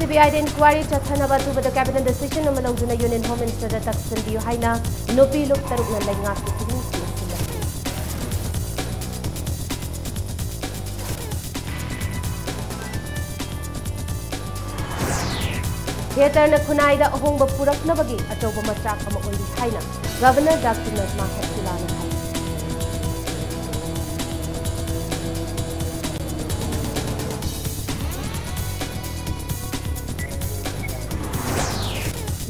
CBI inquiry chathanaba tubada cabinet decision amalawduna Union Home Minister da taksandiyu haina nupi luk taruk na laingak ki puging silakli. Theater na khunai da ahongba puraknabagi achawba machak ama oili haina Governor Dr. Nazma Hepsilana hai.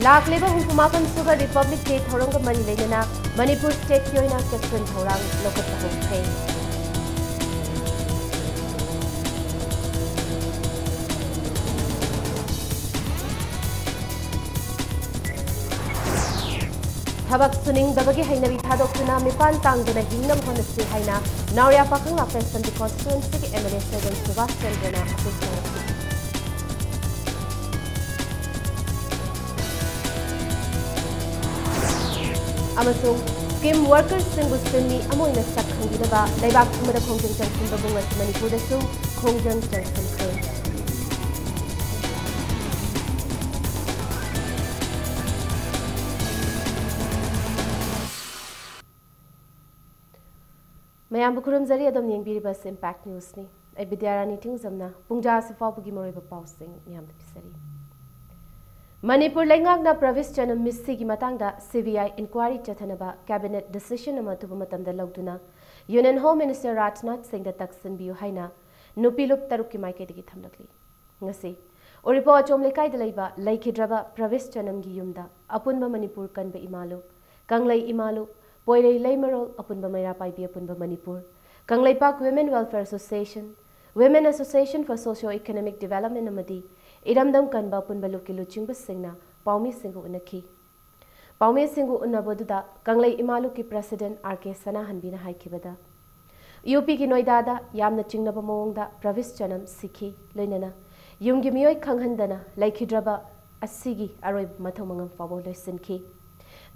Lakleba Hukumakan Sugar Republic State Horanga Mari Lenana, Manipur State Yoina Section Horang Lokata Hokay. Tabak Suning Dabagi Hainavi Tadokuna, Mipan Tangana Hinam Honesti Haina, Nauria Pakang Lapes and the constituency MLA Seven Subas Chandana Apis. Amasung scheme workers single simi amoina sakhanginaba laibak kumada khongjang changsin babung asi Manipur da su khongjang changsin khay mayam bukurum zari adom yengbiri bas impact news ni ai bidyarani tingzamna pungja sifabugi moroiba pausing miyam da pisari Manipur Langakna Pravis Chanam Missy Matanga CBI inquiry Chathanaba cabinet decision amatubumatam the Logduna Union Home Minister Rajnath Singh the Taksin Biu Haina Nupilup Taruki Maiketi Thamlakli. Ngasi Uripo Chomlekai the Laiba Laikidraba Pravis Chanam Giyumda Apunba Manipur Kanba Imalu Kanglai Imalu Poire Laimarol Apunba Maira Paibi Apunba Manipur Kanglai Park Women Welfare Association Women Association for Socio-Economic Development Amadi Iramdam Kanba Punbalu Kilu Chingba Singna, Paumi Singu Unaki. Paumi Singu Unaboduda, Kanglai Imalu ki President R.K. Sanahan Bina Haikibada. UP ki Noidada, Yamna Chingnaba Moongda, Pravis Chanam, Sikhi, Linana. Yungimioi Kanghandana, Laikidraba, Asigi, Arab Matomangam Fabo Sinki.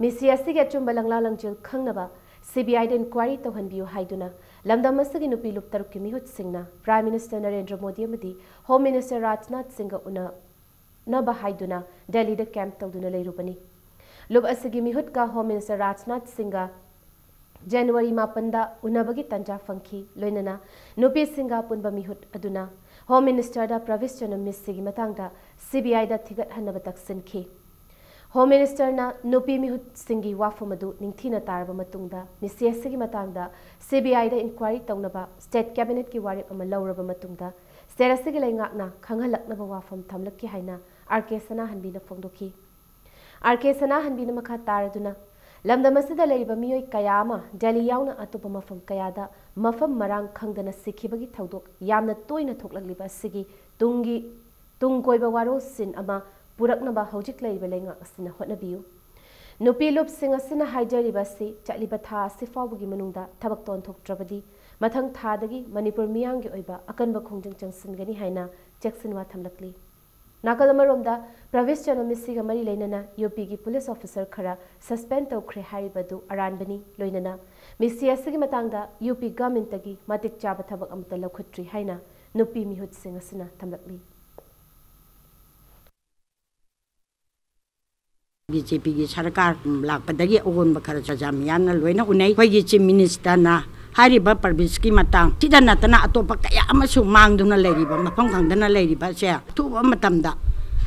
Missy Asig at Chumbalanglalang Jil Kangnaba, CBI inquiry to Hanbiu Haiduna, Lamdamasagi Nupi Luptaruki Mihut Singna, Prime Minister Narendra Modi Amadi, Home Minister Rajnath Singh Una Naba Haiduna, Delhi the camp Talduna Leirupani. Lub Asagi Mihutka, Home Minister Rajnath Singha, January Mapanda, Unabagi Tanja Funky, Loinana, Nupi Singha Punba Mihut Aduna, Home Minister da Pravis Chanam Missigi Matanga, CBI da Tigat Hanabatak Sinki. Home Minister na Nupi Mihut Singi Wafamadu Ningtina Taraba Matunda, Missy Sigi Matanga, CBI da inquiry Taunaba, State Cabinet ki Warip Amaluraba Matunda, State Sigilangakna, Kangalaknaba Wafam Tamlaki Haina, R.K. Sanahan Bina Fondoki. R.K. Sanahan Bina Makataraduna, Lamda Masida Laiba Miyoi Kayama, Delhi Yauna Atupa Mafam Kayada, Mafam Marang Kangdana Sikibagi Taudok, Yamna Toina Toklaliba Sigi, Tungoiba Waro Sin Ama, Puraknaba Hojik Laiba Lenga Asina Hotnabiu. Nupi Lup Singasina Haijaribasi, Chatlibatha, Sifabugi Manunda, Tabakton Tok Drabadi, Matang Tadagi, Manipur Miyangi Oiba, Akanba Kongjang Singani Haina, Jackson Watamlakli. Nakalamaromda, Pravis Chanam Missiga Mari Lenana, UPG police officer Kara, suspend to Krehari Badu, Aranbani, Loinana, Missi Asigi Matanga, UP government Tagi, Matik Chabatabak Amtala Kutri Haina, Nupi Mihut Singasina Tamlakli. BJP Sarkar Lakpadagi Ogun Bakara Jamiana Luena Une, Wagichi Minister na Hariba Parbiski Matang, Tidanatana Atopaka Amasu Mangduna Lady, Mapangdana Lady Basia, two Matamda,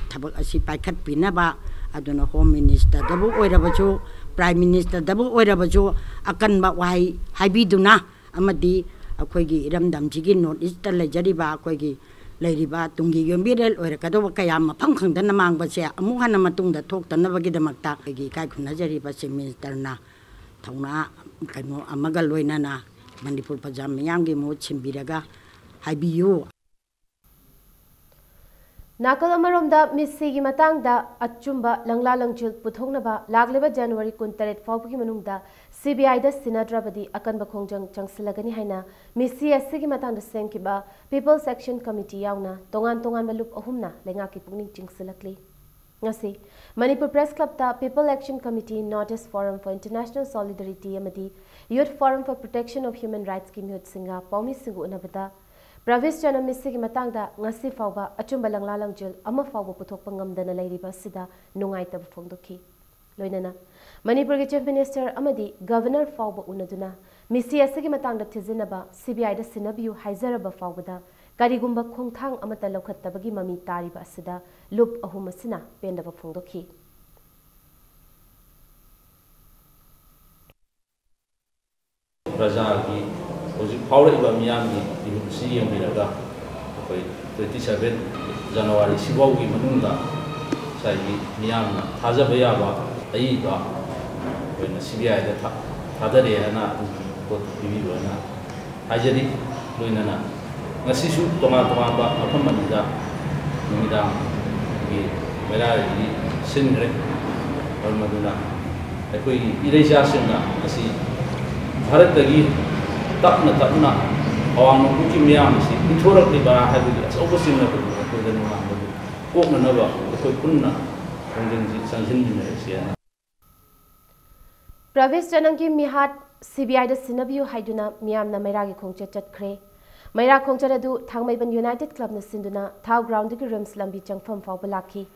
Tabasi Pakat Pinaba, Aduna Home Minister, Double Oirabajo, Prime Minister, Double Oirabajo, Akanba Wai, Habiduna, Amadi, Akwegi, Ramdam Jigin, North Eastern Lejariba, Akwegi. Lairiba tungi yombirel or kado kayama pangkang dana mang basya amuhana matung da tok dana bagi da makta gi kai khuna jari ba se minister na thauna kano amaga loina na Manipur pajam miyam gi mo chimbiraga haibiyu Nakal Amaromda Missigi Matangda Achumba Langla Langchil Putongnaba Lagleba January Kuntaret Fauki Manungda CBI da Sinadrabadi Akan Bakongjang Changsilagani Haina Missy Asigi Matanga Senkiba People Section Committee Yauna Tongan Malup Ahumna Lengaki Pugning Chingsilakli Ngasi Manipur Press Club da People Action Committee Notice Forum for International Solidarity Amadi Youth Forum for Protection of Human Rights Kim Yut Singa Paumi Singu Unabada Pravis Chanam Missigi Matanga, Nasi Fauba, Achumbalang Lalangjil, Ama Fauba Putopangam than a lady Basida, Nungaita Fondoki. Loinana. Manipur Chief Minister Amadi, Governor Fauba Unaduna, Missi Asigi Matanga Tizinaba, CBI the Sinabu, Haizaraba Faubada, Karigumba Kongtang Amata Lokatabagi Mami Tari Basida, Lup Ahumasina, Bendaba Fondoki. Rajagi was power of Miami, the city of Miraga, 27 January, Sibogi Manunda, Sai Miam, Tazabayaba, Aiba, when the CBI, the Tadariana, got Viviana, Ajari, Luinana, Nasisu, Tomaba, Apamanida, Numida, Merari, Sindre, or Maduna. If we erase Asina, I see. Haratagi tapna tapna awang nuki miyam si ithorak ni ba habi as obasin na ko den ma ko na ba ko kunna kongin ji sanjin ni sia Pravis Janangi Mihat CBI the Sinabu Haiduna Miam na Mairagi Kongcha Chatkre Maira Kongcha du Thangmaiban United Club na Sinduna Tau Ground the Rims Lambi Changfam Faubalaki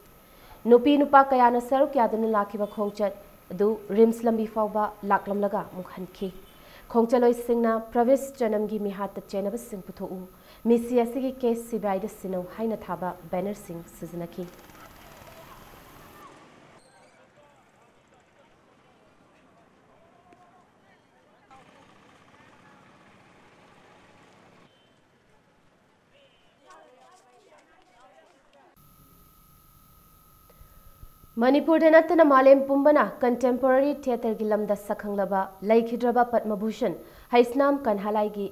Nupi Nupa Kayana Saruk Yadana Lakiba Kongchat du Rims Lambi Fauba Laklam Laga Mukhanki Kongchaloi Singna, Pravis Janamgi Mihat the Chenaba Sing Putu, Missy Asigi case CBI the Sino, Hainataba, Banner Sing, Susanaki. Manipur Denatana Malem Pumbana, Contemporary Theatre Gilam da Sakhanglaba, Laikhidraba Padmabhushan, Haisnam Kanhailagi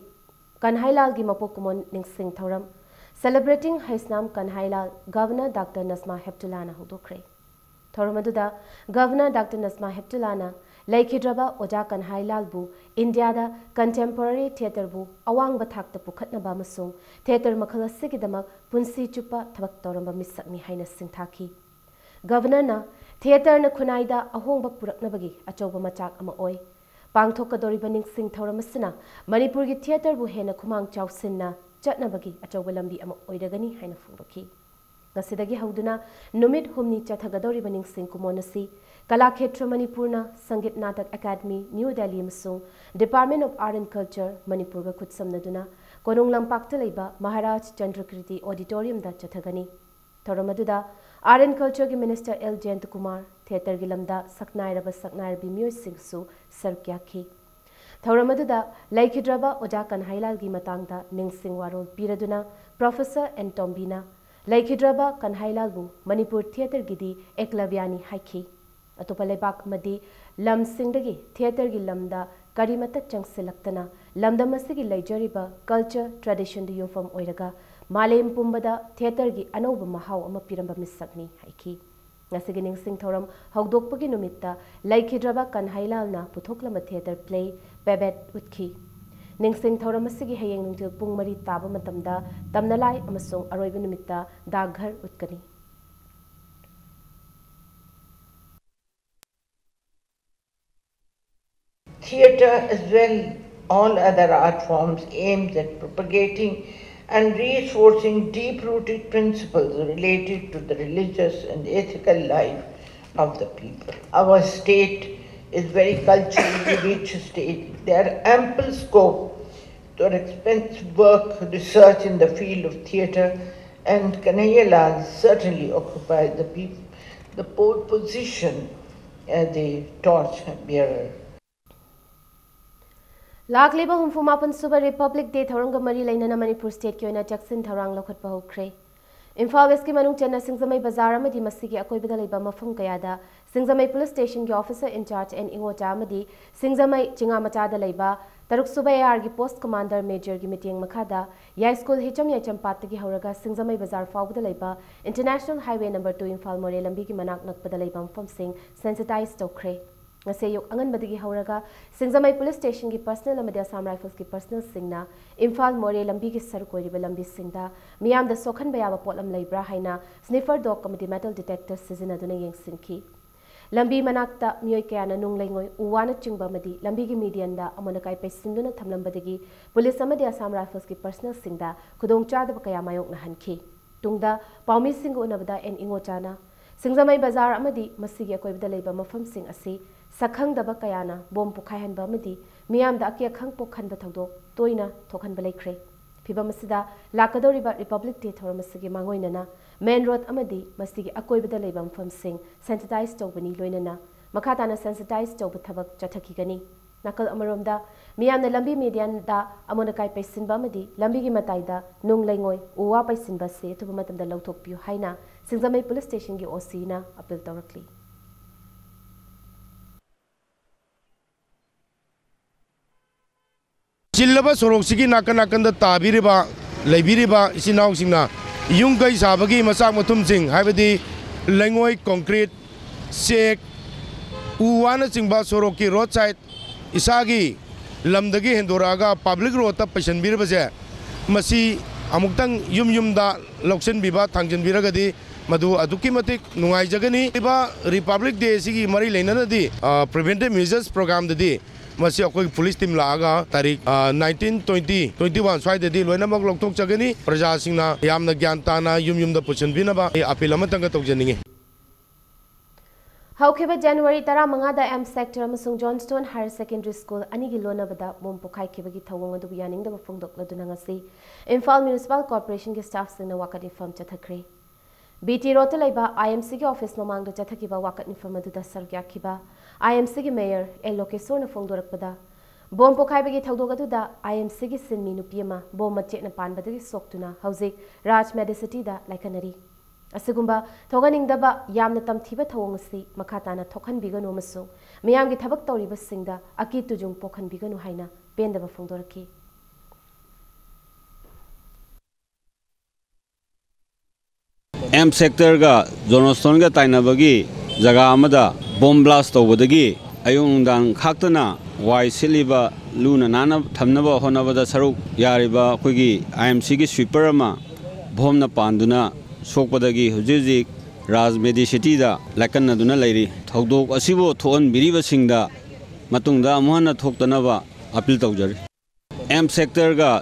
Mapokumon Ningsing Thoram, celebrating Haisnam Kanhailal, Governor Dr. Nasma Heptulana Hudokre. Thoramaduda, Governor Dr. Nasma Heptulana, Laikhidraba Oja Kanhailal Bu, India da Contemporary Theatre Bu, Awang Batak the Pukatnaba Masung, Theatre Makala Sigidamak, Punsi Chupa, Tabak Toramba Misakni Haina Sintaki. Governor na theater na Kunaida ahong puraknabagi achoba machak ama oi pangthokadori baning sing thoramasina Manipur gi theater bu hena khumang chawsinna chatnabagi achoba lambi ama oidagani haina phungdoki ngasidagi hauduna numit humni chathagadori baning sing kumonasi Kalakhetra Manipurna Sangit Natak Academy New Delhi masung Department of Art and Culture Manipur ga khutsamnaduna konung lampakta leiba Maharaj Chandrakriti Auditorium da chathagani Thoramaduda Art and Culture ki Minister L. Jayant Kumar, Theatre Gilamda, Saknair Bi Music Su, Sarkyaki. Thoramaduda, Laikhidraba, Oja Kanhailal Gi Matangda, Ningsing Warol, Piraduna, Professor N. Tombina, Laikhidraba, Kanhailal Bu, Manipur Theatre Gidi, Eklavyani Haiki. Atopalebak Madi, Lam Singdagi, Theatre Gilamda, Karimata Changsilaktana, Lamdamasigi Laijariba, Culture, Tradition di Yufam Oiraga, Malem Pumbada, Theatre gi Anoba Mahau ama Piramba Misakni, Haiki. Nasigi Ningsing Thoram, Hogdokpagi Numitta, Laikhidraba Kanhailal na Putoklama Theatre Play, Babette Utki. Ningsing Thoramasigi Hayeng Nungtil Pungmari Taba Matamda, Tamnalai Amasung Aroiba Numitta, Daghar Utkani. Theatre, as well all other art forms, aims at propagating and reinforcing deep-rooted principles related to the religious and ethical life of the people. Our state is very culturally rich state. There are ample scope for expensive work, research in the field of theatre, and Kanhaiyalal certainly occupies the pole position as the torch bearer. Lakleba Humfumapan Suba Republic Day Thoranga Mari Lainana Manipur State Kyoina Jackson Tharang Lokhat Bahukre. Imphal West ki Manung Chena Singzamai Bazar Amadi Masigi Akoibada Leba Mafum Kayada, Singzamai Police Station ki Officer in Charge and Ingota Amadi, Singzamai Chingamachada Leba, Taruk Subayar ki Post Commander Major ki Meeting Makada, Yai School Hicham Yacham Patagi Hauraga, Singzamai Bazar Fawbada Leba, International Highway number 2 Imphal More Lambi ki Manak Nakpada Leba Mfam Sing, sensitized Tokre. Ngasayok angan badagi hauraga Singzamai Police Station ki personal amadi Assam Rifles ki personal singna Imphal More lambi ki sarkoi riba lambi singda miyam da sokhan bayaba potlam leibra haina sniffer dog amadi metal detector sizinaduna yengsingki lambi manakta miyoi kayana nung laingoi uwana chingba madi lambi gi median da amona kai pesinduna thamlambadagi police amadi Assam Rifles ki personal singda khudong chada kaya mayok na hanki tungda paumi sing unabada en ingochana Singzamai Bazar amadi masigi akoibda leiba mafam sing asi sakhang daba kayana bom pukhai hanba amadi miyam da akia khang pokhan ba thogdo toina thokhan ba leikre phiba masida lakadoriba Republic Day thora masigi mangoinana main road amadi masigi akoibda leiba mafam sing sensitize tobani loinana makhatana sensitize tob thabak chathaki gani nakal amaromda miyamna lambi median da amona kai paisinba amadi lambi gi matai da nung laingoi uwa paisinba se tuba matamda lauthokpiu haina Singzamai police station gi OC na appeal tawrakli Jillaba sorok sigi nakan nakan da tabiriba leibiriba isinau singna yung kai sabagi masak matum sing haibadi laingoi concrete sek uwana singba sorok ki roadside isagi lamdagi hendoraga public road ta passion birba je masi amuktan yum da loksen biba thangjen biragadi madu aduki matik nungai jagani iba Republic Day sigi mari leinana di preventive measures program di masi akoi police team laaga tarik 19 20 21 swai di loina mak loktok jagani praja singna yamna gyan tana yum da passion binaba appeal amatanga tokjaningi Haukiba January tara mangada M sector amasung Johnstone Higher Secondary School anigi lonabada bom pokai kibagi thawong adu yaning da bafungdok laduna ngasi Imphal Municipal Corporation ki staff singna wakat inform chathakre BT Road laiba IMC ki office mamang da chathakiba wakat inform adu da sargya kiba IMC ki mayor El Lokesor na fongdorakpada bom pokai bagi thawdok adu da IMC ki sinmi nupiyama bom mache na panbadagi soktuna hauzik Raj Medicity da laikanari Asugumba thoganingdaba yamna tamthiba thawongsi makhatana thokhan biganu masu miyamgi thabak tawriba singda aki tujung pokhan biganu haina pendaba fongdoraki M sector ga Johnstone ga tainabagi jaga amada bomb blast tawbadagi ayung dang khaktana wai siliba luna nana thamnaba honabada saruk yariba khoigi IMC gi sweeper ama bomna panduna Sokpadagi Hujizik Raj Medicity da Lakan Naduna Lady Togdok Asibo Thon Biriba Singda Matungda Mohana Thoktanaba Appeal Tawjari M sector ga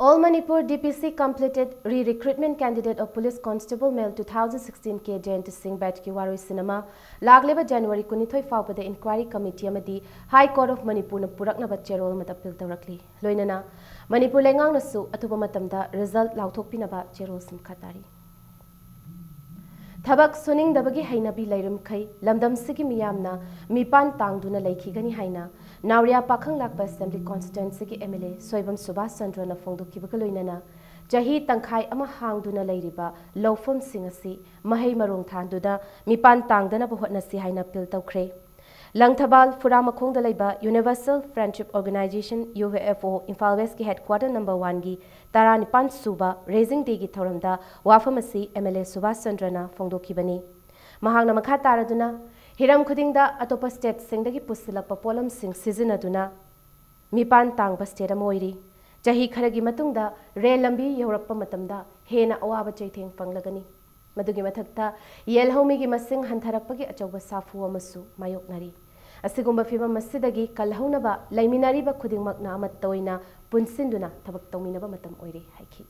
All Manipur DPC completed re-recruitment candidate of Police Constable Male 2016 K Jayant Singh Batch ki Waroi Cinema Lagleba January 23 fawbada Inquiry Committee amadi High Court of Manipur na puraknaba cherol mat appeal tawrakli loinana Manipur lengang nasu atuba matamda result lauthokpinaba cherol sim khatari Thabak suning dabagi hainabi lairum khai lamdam sigi miyamna mipan tangduna laikhigani haina Nauria Pakhang Lakpa Assembly Constituency ki MLA Soibam Subhas Chandra na fongdokibaga loinana jahi tangkhai ama hangduna leiriba lawfam singasi mahai marong thanduda mipan tangdana bahotna si haina pil tawkhre Langthabal Furamakhong da leiba Universal Friendship Organization UFO Imphal West ki headquarter number 1 gi Taranipan Suba Raising Day gi thoramda wafamasi MLA Subhas Chandra na fongdokibani mahangna makha taraduna Hiram khudingda atopa state singdagi pusilakpa polam sing sizinaduna mipan tangba state amoiri jahi kharagi matungda re lambi yaurakpa matamda hena awaba chaitheng panglagani madugi mathakta yelhomi gi masing hantharakpagi achauba safu amasu mayoknari asigumba fiba masidagi kalhaunaba laiminariba khudingmakna amat toina punsinduna thabak tawminaba matam oire haiki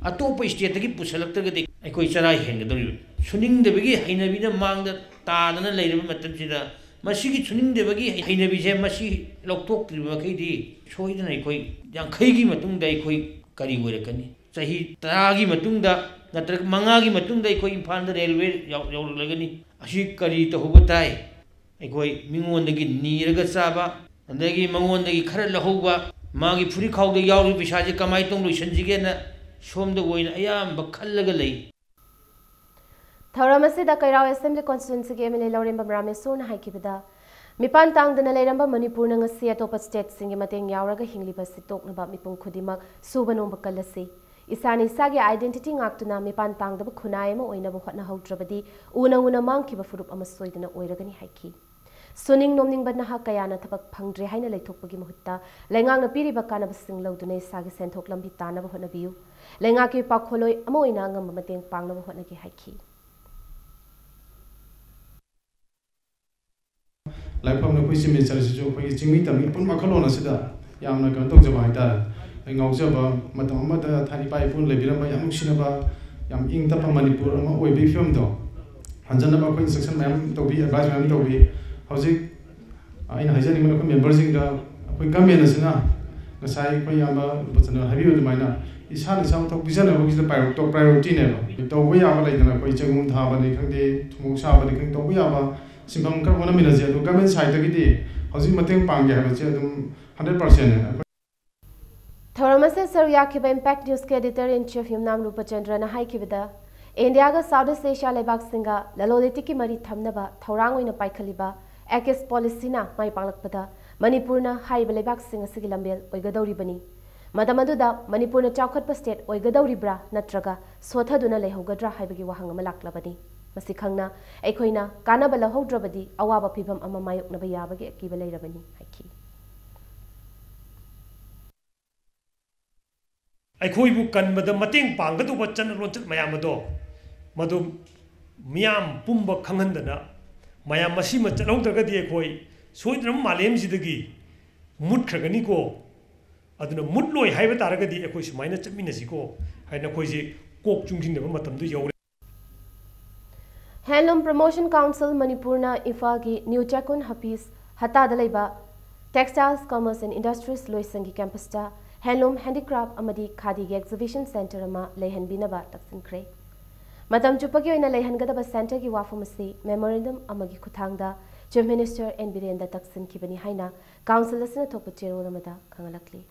Atopa state ki pusalaktargadi aikoi charai hengdori suningdebagi hainabina mangda taadana leiraba matamsida masigi suningdebagi hainabise masi lokthoktriba khaidi soidana aikoi yankhaigi matungda aikoi kari oirakani sahi taragi matungda natrak mangagi matungda aikoi imphal da railway yaulagani asi kari tohuba tai aikoi mingondagi niraga chaba andagi mangondagi khara lahouba magi phuri khawda yauri bisaje kamai tong loisanjigena Shomda Woin Ayam Bakalagalay. Tauramasi da Kairao Assembly Constituency MLA Lauren Bamrameson Haikibida. Mipan Tang the Naleramba Manipur Nangasi atopa state singing Matang Yauraga Hingliba Sitok Naba Mipung Kudimak, Subano Bakalasi. Isani Sagi identity Aktuna Mipan Tang the Kunayama or Nabahana Hautrabadi, Una Mang Kiba Furup Amasoidana Oiragani Haiki. सुनिंग नोमनिंग नहा कयाना थबक फंग्रे हाइना लेथोकपगी मुहुत्ता लेंगांगना पीरिबा कानबसिंग लौदुने सागे सेंथोक लंबी तानब होनबियु लेंगाकी पाखोलोय अमोइना ngam mateng pangnaba hotnagi haiki लाइफम ने कोई minister से जो कोई चिंगी तमी पुन मखलोना सिदा यामना कन तो जबा हाइता ngawjaba matam amada thani pai pun lebiramba yam sinaba yam ing tapa manipur ama oibi film do hanjana ba koi section mayam tobi advice mayam tobi hojik aina hajani mana ko member sing da koi government asina ngasai koi yamba bachana habi du maina isa ni sam tok bijana ba kis priority ne ba to bo ya ba lai dana koi changum tha ba ni khangde thumuk sa ba ni khang to bo ya ba simbam kar wana mina je do government side da gidi hojik mateng pang ya ba che dum 100% थौरमसे सरुयाखिबा impact news के editor in chief Yumnam Rupchandra ना हाइकिबदा India गा south east Asia लेबाक सिंगा ललोलिति की मरी थमनबा थौरांग ओइना पाइखलिबा एक्स पॉलिसी ना माइ पांगलकपदा मणिपुर ना हाइबा लेबाक सिंगा सिगी लंबेल ओइगदौरिबनी मदमदुदा मणिपुर ना चाउखटपा स्टेट ओइगदौरिब्रा नत्रगा सोथदुना लेहौगद्रा हाइबगी वाहंग अमा लाक्लबनी मसि खंगना एखोइना कानाबा लहौद्रबदी अवाबा फिबम अमा मायोकनबा याबगी अकीबा लेरबनी हाइकी अखोइबु कनबद मतेंग पांगदुब चन लोंचत मयामदो मदु मियाम पुंब खंगंदना मयाम मसी म चलौदगदि अखोइ सोइद्रम मालेम जिदगी मुटखगनी को अदुना मुटलोय हाइब तारगदि अखोइ सुमाइना चमिनसि को हाइना खोइजे कोक चुंगिनबा मतमदु यौरे हैंडलूम प्रमोशन काउंसिल मणिपुर ना इफा की न्यू चैकुन हपीस हता दलेबा टेक्सटाइल्स कॉमर्स एंड इंडस्ट्रीज लोइसंगी कैंपस ता हैंडलूम हैंडीक्राफ्ट अमदी खादी के एग्जिबिशन सेंटर अमा लेहनबिनबा तक्सिनख्रे मतम चुपगी ओइना लेहनगदबा सेंटर की वाफम से मेमोरेंडम अमगी खुथांगदा चीफ मिनिस्टर एन बीरेंद्र तक्सिनखिबनी हाइना काउंसिल असना थोप चेरोल अमदा खंगलकली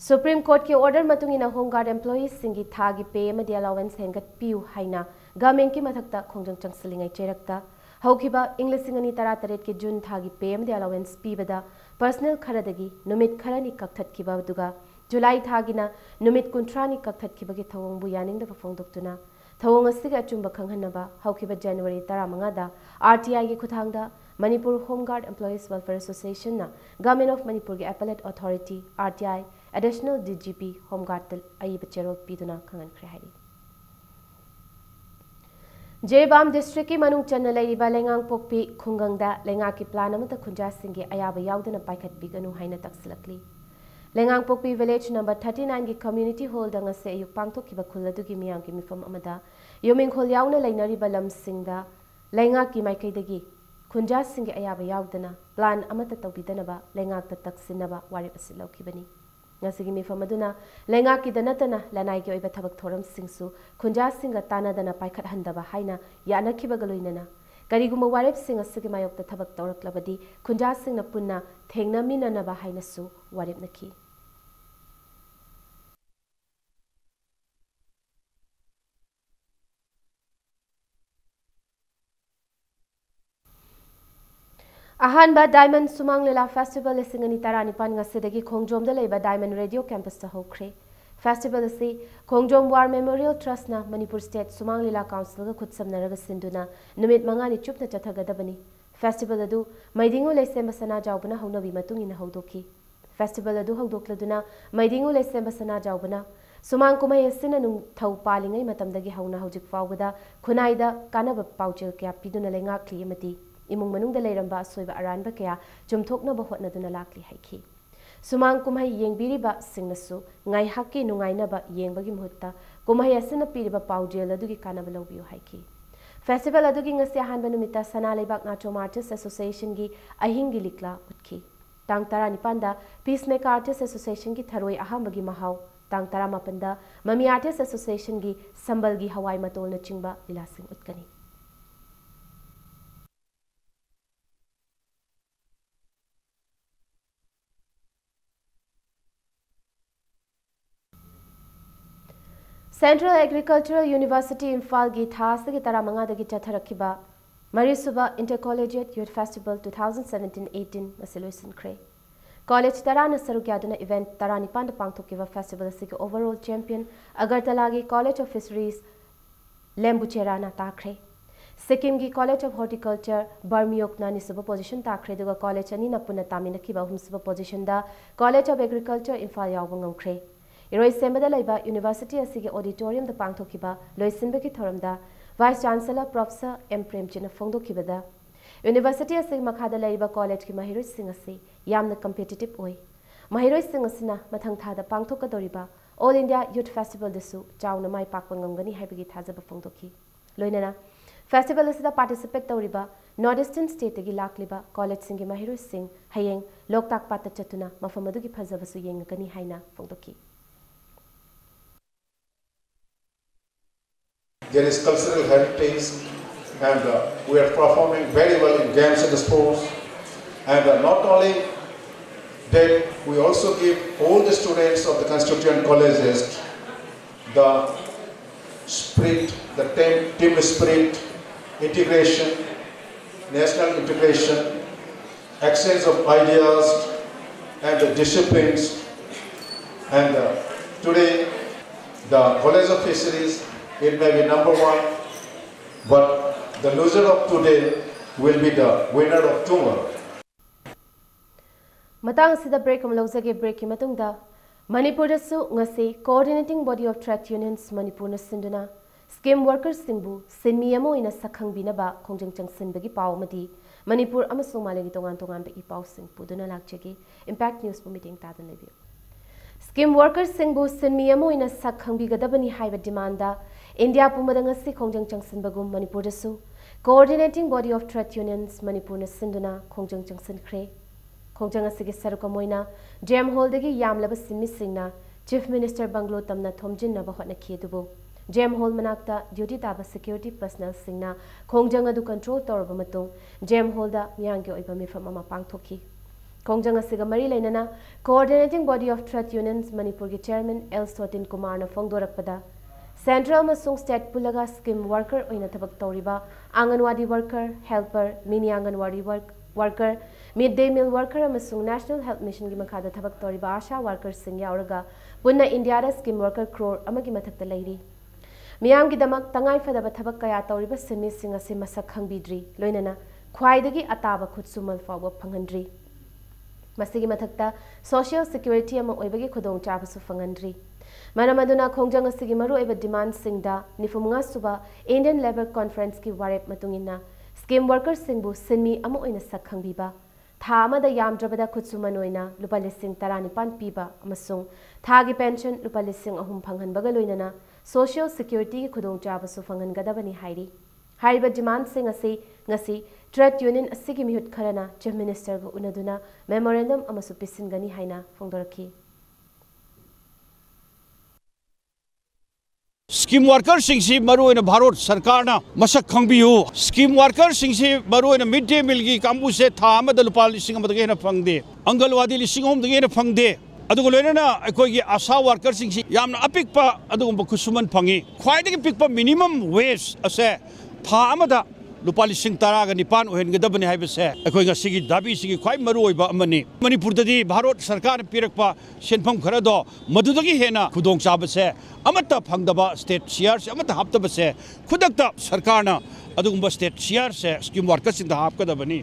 सुप्रीम कोर्ट के ऑर्डर मतुंगिना होम गार्ड एम्प्लॉईज सिंगी थागी पे अमदी अलाउंस हेंगत पियु हाइना गवर्नमेंट की मथक्ता खोंजंग चंगसलिंgai चेरक्ता हौखिबा इंग्लिसिंगनी 38 के जून थागी पे अमदी अलाउंस पीबदा पर्सनल खरदगी नुमित खरनी कक्थतखिबा दुगा जुलाई थागिना नुमित कुंथ्रानी कक्थतखिबगे थवंगबु यानिंगदबा फोंदोक्तुना थवंग असिगा अचुंबा खंगहनबा हौखिबा जनवरी 15 दा आरटीआई के खुथांगदा Manipur home guard employees welfare association ना गवर्नमेंट ऑफ मणिपुर के appellate authority RTI additional DGP home guard अयिबा चेरोल पीदुना खंगनख्रे हाइरी जेबाम डिस्ट्रिक्ट की मनुंग चन्न लेरिबा लेंगांग पोकपी खुंगंगदा लेंगा की प्लान अमता खुंजा सिंगे अयाबा यावदना पाइखतपीगनु हाइना तक्सलकली लेंगांग पोकपी विलेज नंबर 39 की कम्युनिटी हॉल दंग से अयुक पांगथोकिबा खुलदुगी मियाम की मिफम अमदा योमिंग खोल यावना लेनरिबा लमसिंगदा लेंगा की माइकैदगी खुंजा सिंगे अयाबा यावदना प्लान अमता तौबिदनबा लेंगा तक्सिनबा वारिब असि लौखिबनी ngasi mifam aduna lenga ki danatana lanai ki oiba thabak thoram singsu khunja singa tanadana paikhat handaba haina yana khibaga loinana kariguma warep sing asigi mayok ta thabak tawraklabadi khunja singna punna thengna minana ba haina su warep nakhi अहानबा diamond Sumang Leela festival लिसिंगनी तारानिपान ngasi खोंजोम लेबा diamond radio campus ता होख्रे festival असि खोंजोम war memorial trust ना Manipur state Sumang लीला council गा खुदसमनरगा सिंदुना नुमित मंगानी चुपना चथगदबनी फेस्टिवल अदु मैदिंगु लेसेम बसना जावबना हौनबी मतुंगिना हौदोखी फेस्टिवल अदु हौदोक्लदुना मैदिंगु लेसेम बसना जावबना सुमांग कुमाई असिना नुं थौ पालिंगै मतमदगी हौना हौजिक फावगदा खुनाइदा कानब पाउचेल क्या पिदुना लेंगाक्ली अमति इमुंग मनुंग लेरंबा सोइबा अरानबा कया चुमथोकनबा होटनदुना लाक्ली हाइखी Sumang कुमाई येंगबिरिबा सिंगनसु ngaihakki nungainaba yengbagi muhutta kumai asina piriba paujel adugi kanaba lobbiu haiki festival अदुगी ngasi ahanba numita sana leibak nacho artists association gi ahingi likla utki tang 19 da peacemaker artists association gi tharoi ahambagi mahau tang 18 da mami artists association gi sambal gi hawai matol na chingba lilasing utkani central agricultural university Imphal की थास की तरा मंगादगी चथरखिबा मरीसुबा inter collegiate youth festival 2017-18 मसिलोइसनख्रे college तरा न सरुक्यादुना इवेंट तरा निपान पांगथोकिबा फेस्टिवल से ओवरऑल चैंपियन अगरतला की कॉलेज ऑफ फिशरीज लेम्बुचेरा ना ताख्रे Sikkim ki College of Horticulture Barmiyok na nisuba position takre duga college ani na puna tamina ki ba humsuba position da College of Agriculture Imphal yawba ngamkre. Iroi sembada laiba University asige auditorium da pangthokiba loisinba ki thoramda Vice Chancellor Professor M Premchina phongdokibada University asig makhada laiba college ki mahiroi sing asi yamna competitive oi. Mahiroi sing asina mathang thada pangthokadoriba All India Youth Festival desu chauna mai pakpa ngamgani haibagi thajaba phongdoki. Loinana Festival asida participate tawriba Northeastern State gi lakliba college singi mahiroi sing hayeng Loktak Pata chatuna mafamadu gi phajabasu yengakani haina phongdoki. There is cultural heritage, and we are performing very well in games and sports. And not only that, we also give all the students of the constituent colleges the spirit, the team spirit, integration, national integration, exchange of ideas, and the disciplines. And today, the College of Fisheries, it may be number one, but the loser of today will be the winner of tomorrow. Matang sida break amlozage break ki matungda Manipur dasu ngasi coordinating body of trade unions Manipur na sinduna scheme workers singbu sinmi amo ina sakhang binaba khongjang changsin bagi paw madi Manipur amasung malagi tongan tongan ba ipaw sing puduna lakchegi impact news bu meeting ta dan lebi scheme workers singbu sinmi amo ina sakhang bi gadabani haiba demanda India pumadanga si khongjang changsin bagum Manipur dasu coordinating body of trade unions Manipur na sinduna khongjang changsin khre Khongjang asigi saruka moina jam hall degi yamlaba simi singna chief minister banglo tamna thomjin na bahotna khiedubu jam hall manakta duty taba security personnel singna khongjang adu control torba matung jam hall da miyang ge oiba mifam ama pangthoki khongjang asiga mari leinana coordinating body of trade unions Manipur gi chairman L Sotin Kumar na phongdorakpada central masung state pulaga scheme worker oina thabak toriba anganwadi worker helper mini anganwadi worker midday meal worker amasung national health mission gi makhada thabak toriba asha workers sing yauraga punna india da scheme worker crore amagi mathakta leiri miyam gi damak tangai fadaba thabak kaya toriba simi sing ase masak khangbidri loinana khwaidagi ataba khutsumal fawa phangandri masigi mathakta social security ama oibagi khudong chabasu phangandri manamaduna khongjang asigi maru oiba demand singda nifumunga suba Indian Labour Conference ki warep matungina scheme workers singbu sinmi ama oina sakhangbiba tha amada yamdrabada khutsuman oina lupa lising 19 piba amasung thagi pension lupa lising 3 phanghanbaga loinana social security ki khudong chabasu phanghangadabani hairi hariba demand sing ase ngasi trade union asigi mihut kharana chief minister bu unaduna memorandum amasu pisingani haina phongdoraki Scheme workers singsi maru ina Bharat Sarkar na masak khangbiyu scheme workers singsi maru ina midday meal gi kambu se tha amada lupa lising amada ge na phangde angalwadi lising hom ge na phangde adugo loina akoi gi asha workers singsi yamna apikpa adugo khusuman phangi khwaidagi pikpa minimum wage ase tha amada lupa lising tara ga nipan ohen gadabani haibase akoi ga sigi dabi sigi khwai maru oiba amani Manipur dadi Bharat Sarkar pirakpa senpham khara do madudagi hena khudong chabase amata phangdaba state shares amata haptaba se khudakta sarkarna adugumba state shares se scheme workers in the hapkadabani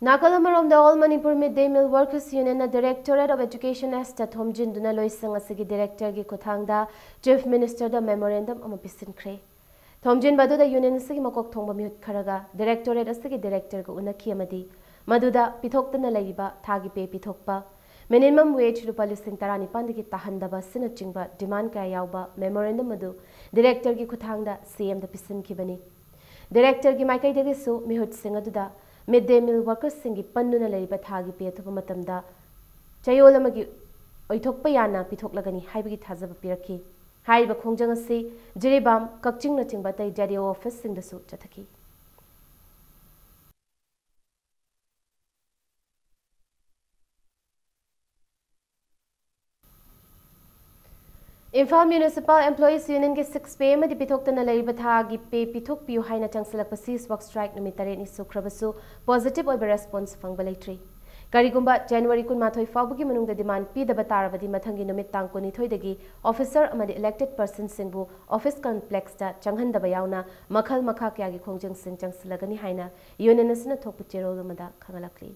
Nakalamaromda All Manipur Midday Meal Workers Union na Directorate of Education Esta Thomjin Duna Loisang asigi director gi kuthangda chief minister da memorandum ama pisin kre Thomjin badu da union asigi makok thongba mihut kharaga directorate asigi director ga unaki amadi maduda pithoktana laiba thagi pe pithokpa minimum wage rupa lising 19 digi tahandaba sina chingba demand kaya yauba memorandum adu director gi kuthangda CM da pisin kibani director gi maikai dagi su mihut sing aduda midday meal workers singi pannuna laiba thagi pe thoba matamda chayol amagi oithokpa yana pithoklagani haibagi thajaba piraki haiba khongjang asi jiribam kakching na chingba tai JDO office sing da su chathaki Imphal Municipal Employees Union ke 6 PM di pithoktana laiba thagi pe pithok piu haina changsalak pasis work strike numit 8 ni sukrabasu positive oiba response phangba leitri Karigumba January 18 faubugi manungda demand pidaba tarabadi mathangi numit tang 12 dagi officer amadi elected person singbu office complex da changhandaba yauna makhal makha kyagi khongjang sing changsilagani haina unionasna thokpu cherol amada khangalakli.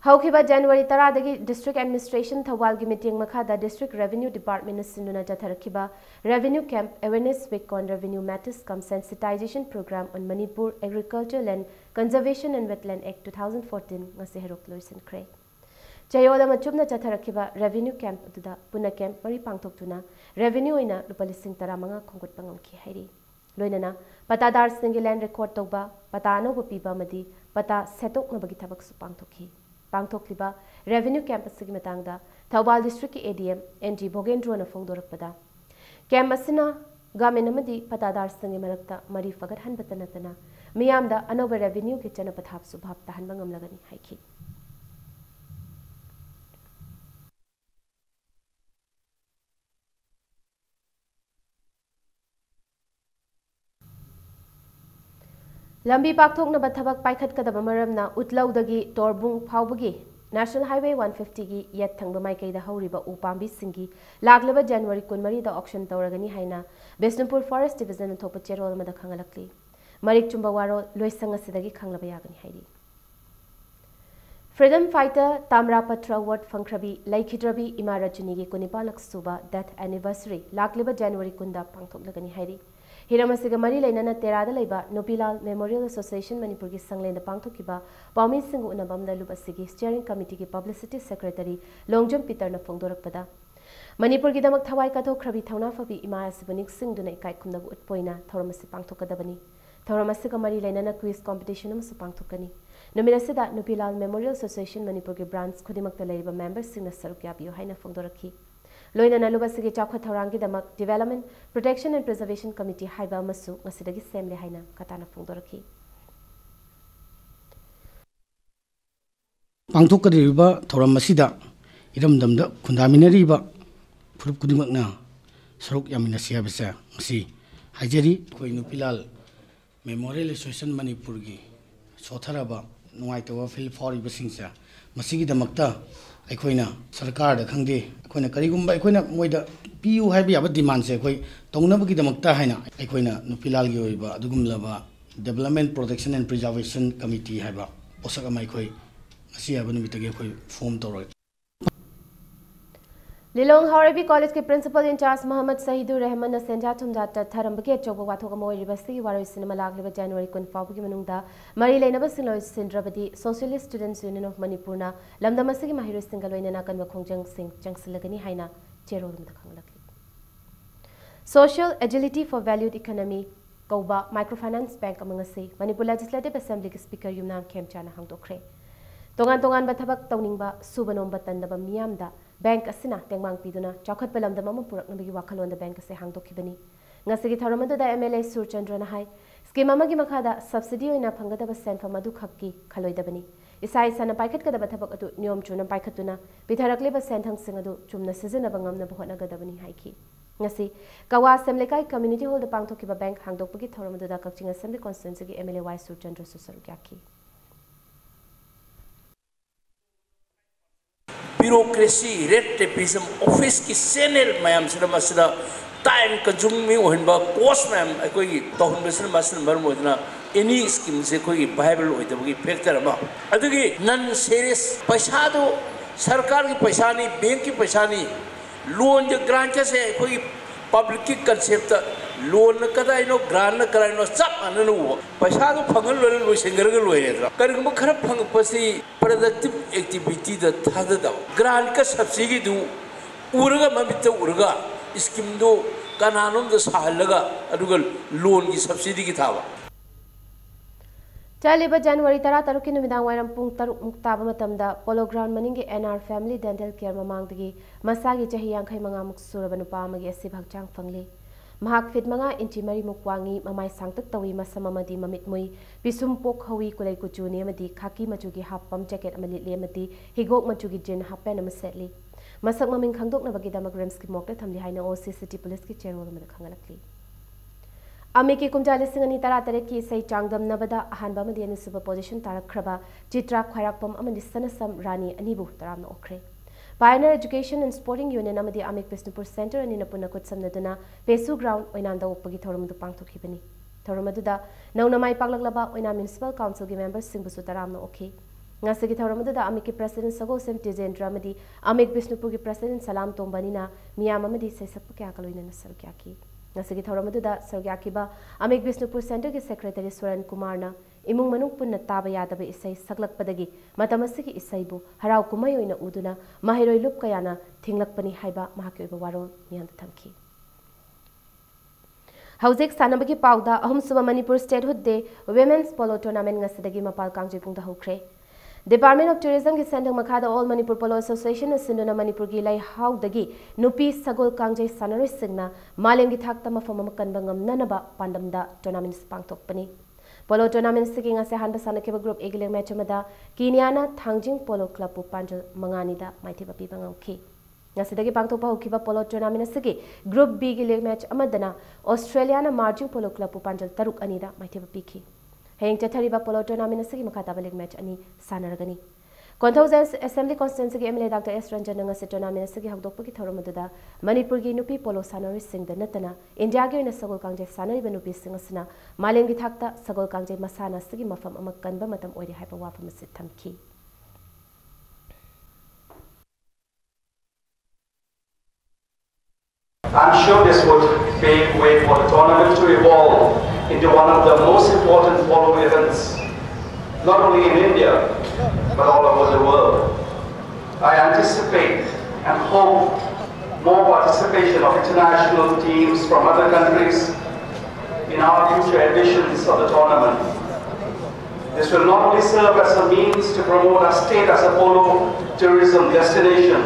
Haukiba January 10 dagi district administration thawal gi meeting makhada district revenue department sinuna jatharakiba revenue camp awareness week on revenue matters cum sensitization program on Manipur agriculture land conservation and wetland act 2014 ngase herok loisin kre chayoda machumna jatharakiba revenue camp aduda puna camp mari pangthoktuna revenue ina lupalising 15 khonggut pangam ki hairi loinana patadar singi land record toba pata no piba madi pata setok na bagi thabak su pangthokhi Pangthokliba revenue campus ki matangda Thawal district ki ADM NG Bogendro na phongdorakpada camp asina gamen amadi patadar sangi marakta mari fagat han batanatana miyamda anoba revenue ki chana pathap subhap tahan bangam lagani haiki Lambi pakthok na bathabak paikhat kadaba maramna utlaudagi torbung phawbagi National Highway 150 gi yet thangba maikaida hawriba upambi singi laglaba January 13 da auction tawragani haina Besnupur Forest Division thopa cherol mada khangalakli marik chumba waro loisanga sidagi khanglaba yagani hairi Freedom fighter Tamra Patra Ward Fangkrabi Laikhidrabi Imarajuni gi kunipalak suba death anniversary laglaba January 10 pangthoklagani hairi Hiramasiga Mari Lainana Terada Leba, Nopilal Memorial Association Manipur ki Sanglenda Pangthokiba, Paumi Singu Unabamda Lubasigi Steering Committee ki Publicity Secretary Longjam Peter na Phongdorakpada. Manipur ki damak thawai ka thokrabi thawna fabi ima asibanik singduna ikai khumnabu utpoina thawramasi pangthokadabani. Thawramasiga Mari Lainana quiz competition amsu pangthokani. Nominasida Nopilal Memorial Association Manipur ki branch khudimakta laiba members singna saruk yabiyo haina Phongdorakhi. Loina Nalubasigi Chakha Taurangi Damak Development, Protection and Preservation Committee Haiba Masu, Masidagi Semle Haina, Katana Phongdoraki. Pangthokari riba thoram masida iram damda khundamina riba phurup kudimakna saruk yamina sia bisa ngasi hajari koi Nupilal Memorial Association Manipur gi sotharaba nuaitawa fil for ibasingsa masigi damakta aikoina sarkar da khangde aikoina karigumba aikoina moida piu haibi aba demand se akoi tongnabagi damakta haina aikoina Nupilal gi oiba adugumlaba Development Protection and Preservation Committee haiba posaka mai khoi asi aba numitagi khoi form tawra Lilong Harabi College ke Principal in Charge Muhammad Sahidur Rahman na Senja Tumjata Tharambake Choba Wathoka Moi University Waro Cinema Lagliba January 15 gi manungda Mari Lainaba Singloi Sindrabadi Socialist Students Union of Manipur na Lamdamasigi Mahiru Singaloina na kanwa khongjang sing changsilagani haina cherol mda khanglakli Social Agility for Valued Economy Kauba Microfinance Bank amangasi Manipur Legislative Assembly ki Speaker Yumnam Khemchana hangdokre Tongan tongan bathabak tawningba subanom batandaba miyamda Bank asina tengmang piduna chakhat palamda mama purak nabigi wakhalonda bank ase hangdokhibani ngasigi tharamadu da MLA Surchandra na hai scheme amagi makhada subsidy oina phangadaba senfam adu khakki khaloidabani isai sana paikhat kadaba thabak adu niom chuna paikhatuna bitharakliba senthang sing adu chumna sizina bangamna bhotna gadabani haiki ngasi kawa semlekai community hall da pangthokiba bank hangdokpagi tharamadu da kakching assembly constituency gi MLA Y Surchandra susarukyaki bureaucracy, red tapeism, office ki senel mayam sida masida time consuming ohinba cost mayam akoi tohun besna masna marmodna any scheme se koi viable oidabagi factor ama adugi non serious paisa do sarkar ki paisa ni bank ki paisa ni loan je grant se koi public ki concept loan kada ino grant kada ino chap ananu paisa do phangal lo lo singar ga loire dra karigum khara phang pasi productive activity da thada da grant ka subsidy du urga mamita urga scheme do kananum da sahalaga adugal loan ki subsidy ki thawa Chaliba January 13 ki numidang wairam pung 3 muktaba matamda Polo Ground maningi NR Family Dental Care mamangdagi masagi chahi 65 muk suraba nupa amagi asib hakchang phangli mahak fit manga inchi mari mukwangi mamai sangtak tawi masamamadi mamit mui pisum pok hawi kulai kuchuni amadi khaki machugi happam jacket amali le amadi higok machugi jin happen amasetli masak maming khangdok na bagi damak rems ki mokta thamli haina OC City Police ki chairman amada khangalakli Amiki kumja lising ani tara taret ki sai changdam nabada ahanba madi ani suba position tarakhraba Chitra khairakpam amani sanasam Rani anibu taramna okre. Pioneer Education and Sporting Union amadi Amik Bisnupur Center ani napuna kutsamnaduna Pesu Ground oinanda opagi thoramdu pangthokibani. Thoramaduda naunamai paglaglaba oina Municipal Council gi members singbusu taramna okhe. Ngasagi thoramaduda Amiki President Sago Sem Tijendra amadi Amik Bisnupur gi President Salam Tombanina miyam amadi sesakpa kya kaloina nasar kya ki. Ngasagi thoramaduda sargyakiba Amik Bisnupur Center gi Secretary Swaran Kumarna imung manung punna taba yadaba isai saglakpadagi matamasigi isaibu harau kumai oina uduna mahiroi lup kayana thinglakpani haiba mahaki oiba warol miyanda thamki. Haujek sanabagi pauda ahum suba Manipur Statehood Day Women's Polo Tournament ngasidagi mapal kangji pungda hokre. Department of Tourism ki sendang makhada All Manipur Polo Association sinduna Manipur gi lai haudagi nupi sagol kangjai sanaroi singna malem gi thakta mafam makanba ngamnanaba pandamda tournament pangthokpani. Polo tournament sigi ngase hanba sanakeba group egileng match amada Kiniana Thangjing Polo Club pu panjal manganida maithiba pibangauki. Ngasidagi pangthokpa hokiba polo tournament sigi group B gileng match amadana Australiana Marjing Polo Club pu panjal taruk anida maithiba piki. Hayeng chathariba polo tournament sigi makhataba leg match ani sanaragani. Konthaujas Assembly Constituency gi MLA Dr. S. Ranjan ngase tournament sigi hagdokpagi thoramadada Manipur gi nupi polo sanari singda natana India gi na sagol kangjai sanari ba nupi singasna malem gi thakta sagol kangjai masana sigi mafam amak kanba matam oiri haipa wafam sit thamki. I'm sure this would pave way for the tournament to evolve into one of the most important polo events, not only in India, but all over the world. I anticipate and hope more participation of international teams from other countries in our future editions of the tournament. This will not only serve as a means to promote our state as a polo tourism destination,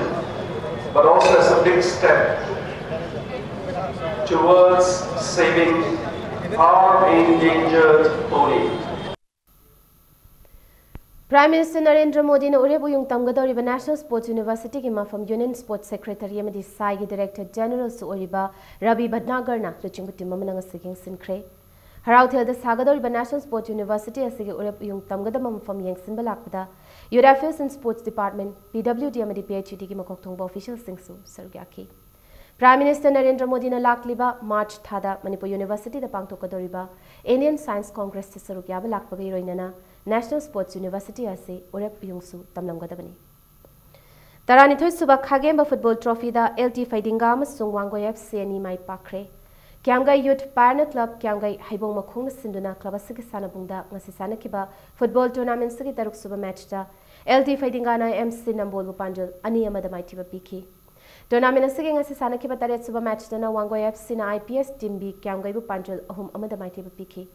but also as a big step towards saving our endangered pony. Prime Minister Narendra Modi na urebu yung tamgadoriba National Sports University ki mafam Union Sports Secretary amadi SAI ki Director General su oriba Rabi Bhatnagar na luchingbuti mamana ngasiging sinkre. Harau thelda sagadoriba National Sports University asigi urebu yung tamgadama mafam yengsinba lakpada Youth Affairs and Sports Department PWD amadi PhD ki makokthongba official singsu sargyaki. Prime Minister Narendra Modi na lakliba March thada Manipur University da pangthokadoriba Indian Science Congress se sarukyaba lakpagai roinana National Sports University ase urep yungsu tamlamgadabani. Taranithoi suba Khagemba Football Trophy da LT Faidinga amasung Wangoi FC ani mai pakre. Kiamgai Youth Pioneer Club Kiamgai Haibong Makhung sinduna club asigi sanabungda ngasi sanakiba football tournament sigi taruk suba match da LT Faidinga na MC Nambol Panjal ani amada mai tiba piki. Tournament asigi ngasi sanakiba taret suba match da na Wangoi FC na IPS team B Kiamgai bu Panjal ahum amada mai tiba piki.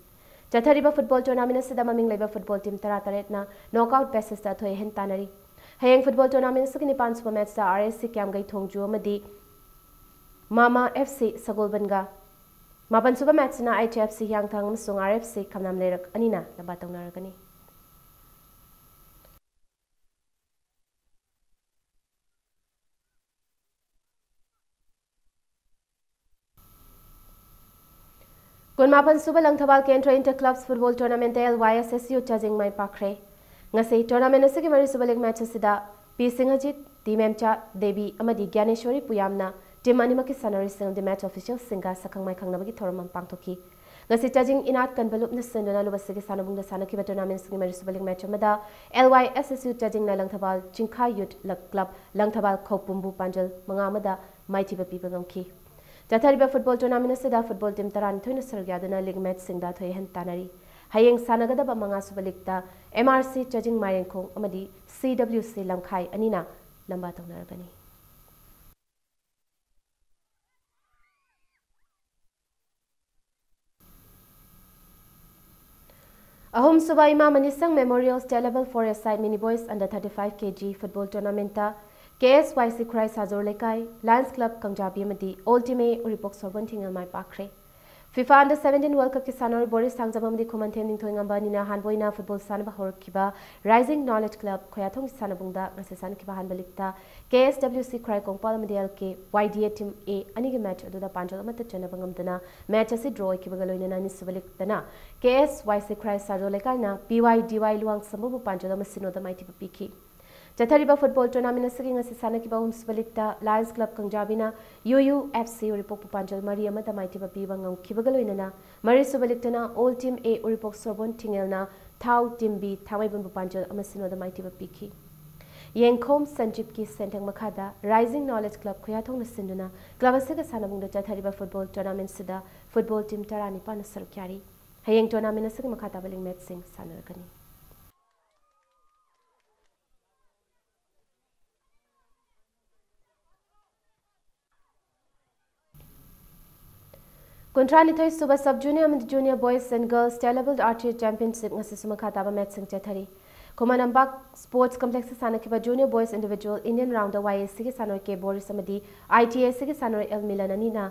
Chathariba football tournament asida maming laiba football team tara taret na knockout basis da thoi hen tanari. Hayeng football tournament sigi nipan suba match da RSC Kiamgai Thongju amadi Mama FC Sagolbanga Mapan suba match na IHFC Yangthang amasung RFC kamnam lerak anina labatang naragani. Kunmapan suba Langthabal Kendra Inter-Clubs Football Tournament LYSSU chajing mai pakre. Ngasi tournament asigi mari suba leg match asida P Singhajit, Dimemcha, Devi amadi Gyaneshwari Puyamna Tim animaki sanari sing the match official singa sakang mai khangnabagi thoramam pangthoki. Ngasi chajing inat kanbalup na sendona lubasigi sanabung da sanaki tournament sigi mari suba leg match amada LYSSU chajing na Langthabal Chingkha Youth Club Langthabal Khopumbu Panjal mangamada maitiba pibangamki. Jathariba football tournament asida football team taran thoina sargyadana league match singda thoi hen tanari. Hayeng sanagadaba manga suba league MRC chajing Marenkong amadi CWC Lamkhai anina lamba tongnaragani. Ahum suba Ima Manisang Memorial State Level 4 Side Mini Boys Under 35 kg Football Tournament KSYC Krai Sajor Lekai Lions Club Kangjabi Amadi Ultimate Uripok Sorban Tingal Mai Pakre FIFA Under 17 World Cup ki sanori Boris Tangzamam di Kumanten ning thoingamba nina hanboina football sanaba horkiba Rising Knowledge Club khoyathong sanabungda ngase sankiba hanbalikta KSWC Cry Kongpal Medial ke YDA Team A anigi match aduda panjol amata chanabangam match asi draw kibaga loinana ni subaliktana KSYC Cry Sarjo lekaina PYDY luang sambu panjol amasino da maiti piki Chathariba football tournament asking as Sanakiba Umsbalikta Lions Club Kangjabina UUFC Uripok Panjal Maria Mata Maiti Bibang Kibagaloinana Mari Subaliktana All Team A Uripok Sorbon Tingelna Tau Team B Tawaiban Panjal Amasino the Maiti Piki Yenkom Sanjipki Sentang Makada Rising Knowledge Club Kuyatong Sinduna Glavasika Sanabung the Chathariba football tournament Sida football team Tarani Panasar Kyari Hayeng tournament asking Makata Baling Metsing Sanarkani Contranitoy Suba Sub Junior and Junior Boys and Girls State-Level Archery Championship ngasi sumakataba match sing chathari. Komanambak Sports Complex sanakiba Junior Boys Individual Indian Round YSC ki sanoi ke Boris amadi ITAC ki sanoi El Milanani na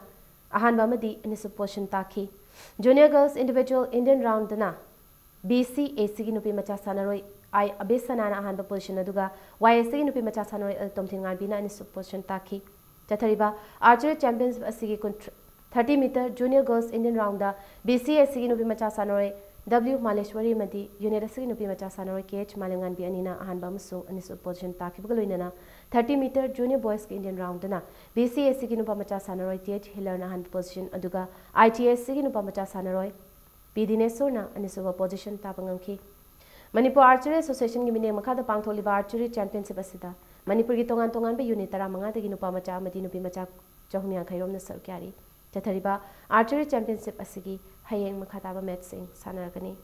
ahanba amadi anisu portion taki. Junior Girls Individual Indian Round na BCAC ki nupi macha sanaroi I abesana na ahanba portion aduga YSC ki nupi macha sanoi El Tomthingan bina anisu portion taki. Chathariba Archery Champions asigi 30 meter Junior Girls Indian Round da BCAC ki nupi macha sanoi W Maleshwari madi University nupi macha sanoi KH Malangan bi anina ahanba amasung anisu position takibagaloinana 30 meter Junior Boys ki Indian Round na BCAC ki nupa macha sanoi TH Hiller na ahan position aduga ITAC ki nupa macha sanoi B Dinesor na anisu position tapangamki Manipur Archery Association ki mineng makada pangtholiba Archery Championship asida Manipur ki tongan be unit 15 dagi nupa macha amadi nupi macha 350 na sarkyari Chathariba Archery Championship asigi hayeng makataba match sing sanaragani.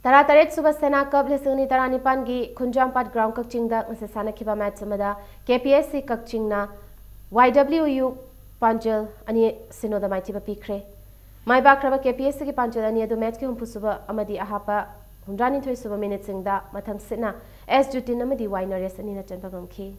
Tarataret Subasena Cup Lisani Taranipangi Kunjampat Ground Kakchingda Sasana Kiba match samada KPSC Kakchingna YWU Panjal ani Sinoda Maitiba Pikre. My bakraba KPSC ki Panjalani adu match ki humpusuba amadi ahapa hundrani thoi suba minute singda mathang sitna S Jutin amadi Winer Race anina chanpagam ki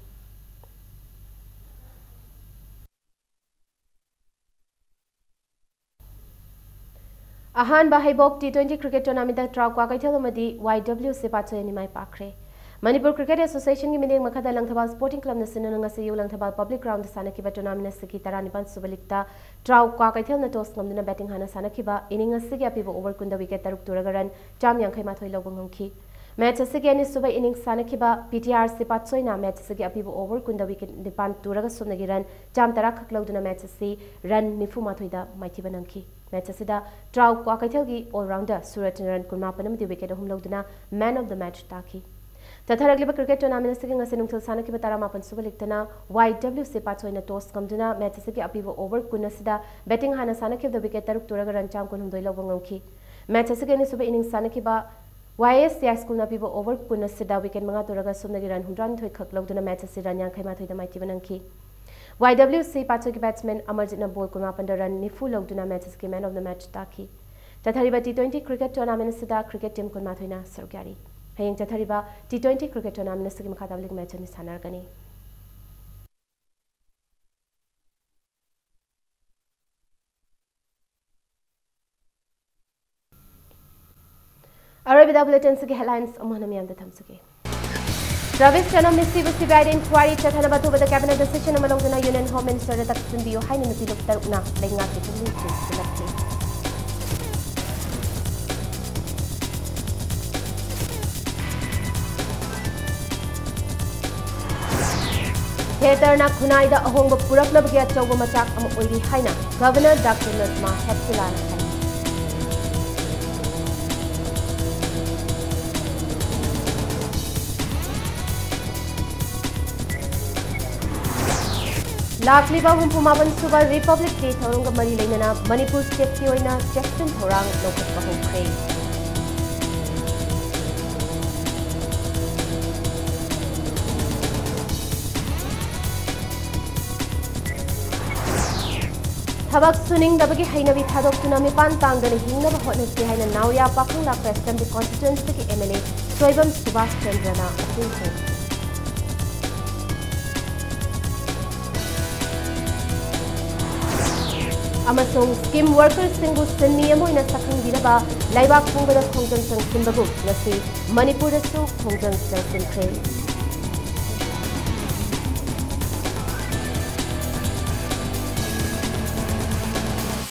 Ahan Bahaibok T20 cricket tournament da traw kwa kaithal amadi YW Sepatso ani mai pakre Manipur Cricket Association ki mineng makada Langthabal Sporting Club na sinunanga se Langthabal Public Ground sanakiba tournament siki taranipan subalikta traw kwa kaithal na toss ngamduna batting hana sanakiba inning asigi apiba over kunda wicket taruk turaga run cham yankhai mathoi lobungangki match asigi ani suba inning sanakiba PTR Sepatso na match asigi apiba over kunda wicket dipan turaga sumnagi run cham tarak khaklauduna match asi run nifu mathoi da maithiba nangki match asida traw kwa kaithal gi all rounder Surat run kunmapanam di wicket ahum logduna man of the match taki Tatharagli cricket tournament asigi ngase nungthil sanaki batara mapan subaliktana YW Sepatso ina toss kamduna match asigi apiba over kunasida batting hana sanaki the wicket taruk turaga rancham kun humdoi lobangauki match asigi ni suba inning sanaki ba YS High School na apiba over kunasida wicket manga turaga sumnagi ran hundran thoi khak logduna match asigi ran yang khaima thoi da maiti banangki YW Sepatso ki batsman Amarjit na ball kunma panda run nifu logduna match asigi man of the match taki Tathariba T20 cricket tournament asida cricket team kunma thoi na sargyari Hayeng Chathariba T20 cricket tournament asigi makadablik match ani sanargani. Arabida bulletin sigi headlines amana miyam da thamsugi. Travis Chana Missy was divided inquiry Chathana Batu with the cabinet decision among the Union Home Minister that can be behind in the field of Taruna, laying out the police. Theater na Kunai da ahong purak na bagya chawba machak am oiri haina Governor Dr. Nazma Hepsilana hai Lakliba humpumaban suba Republic Day thorong mari leinana Manipur state ki oina Jackson thorang lokat bahong khay Tabak suning dabagi hainabi thadok tuna mipan tangdana hingnaba hotnasi haina Nauria Pakung Lakpa Assembly Constituency ki MLA Soibam Subhash Chandrana apungse. Amasung scheme workers singu sinmi amoina sakhang binaba laibak pungbada khongjang sang simbabu nasi Manipur su khongjang sang sinkhre.